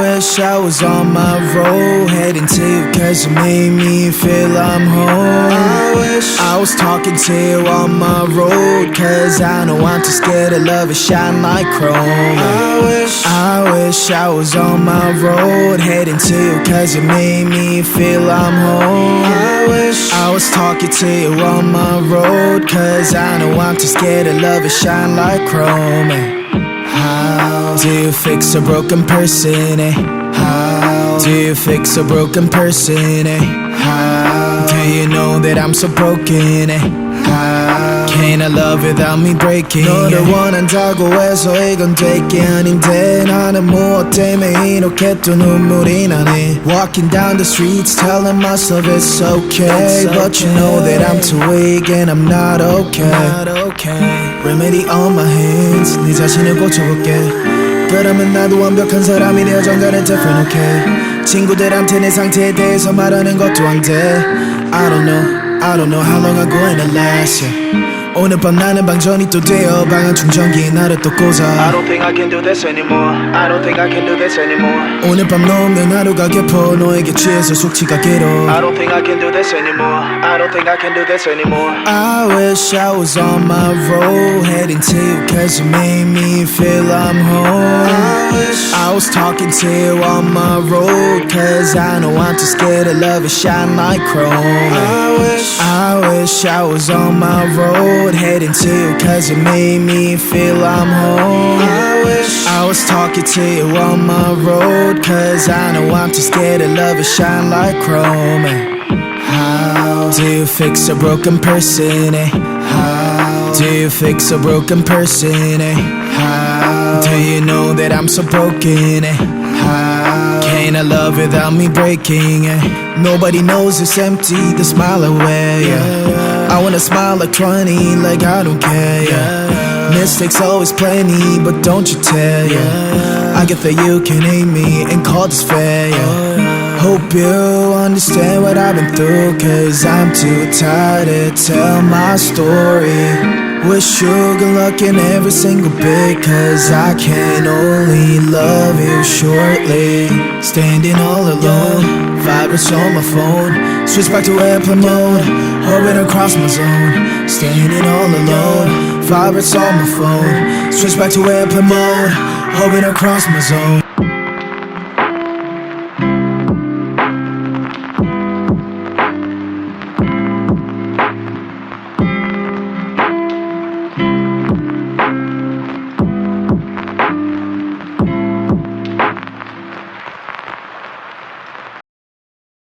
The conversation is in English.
wish I was on my road, heading to you cause you made me feel I'm home. I wish I was talking to you on my road, cause I know I'm too scared to love and shine like chrome. I wish I was on my road, heading to you cause you made me feel I'm home. I wish I was talking to you on my road, cause I know I'm too scared to love and shine like chrome. How do you fix a broken person, eh? How do you fix a broken person, eh? How do you know that I'm so broken, eh? How can I love without me breaking? 너를 원한다고 해서 이건 될 게 아닌데 나는 무엇 때문에 이렇게 또 눈물이 나네. Walking down the streets telling myself it's okay, but you know that I'm too weak and I'm not okay. Remedy on my hands, 네 자신을 고쳐볼게. 그러면 나도 완벽한 사람이 되어 정갈은 different, okay. 친구들한테 내 상태에 대해서 말하는 것도 안 돼. I don't know how long I'm going to last, yeah. 오늘 밤 나는 방전이 또 되어 방한 충전기에 나를 또 꽂아. I don't think I can do this anymore. I don't think I can do this anymore. 오늘 밤 너 없는 하루가 깊어 너에게 취해서 숙취가 길어. I don't think I can do this anymore. I don't think I can do this anymore. I wish I was on my road, heading to you cause you made me feel I'm home. I wish I was talking to you on my road, cause I know I'm too scared to love and shine like chrome. I wish I was on my road, heading to you cause you made me feel I'm home. I wish I was talking to you on my road, cause I know I'm too scared to love and shine like chrome. How do you fix a broken person, eh? How do you fix a broken person, eh? How do you know that I'm so broken, eh? How can I love without me breaking, eh? Nobody knows it's empty, the smile away, yeah. I wanna smile like 20, like I don't care, yeah. Mistakes always plenty, but don't you tell, yeah. I get that you can hate me and call this fair, yeah. Hope you understand what I've been through, cause I'm too tired to tell my story. Wish you good luck in every single bit, cause I can only love you shortly. Standing all alone, vibrates on my phone. Switch back to airplane mode, orbit across my zone. Standing all alone, vibrates on my phone. Switch back to airplane mode, orbit across my zone.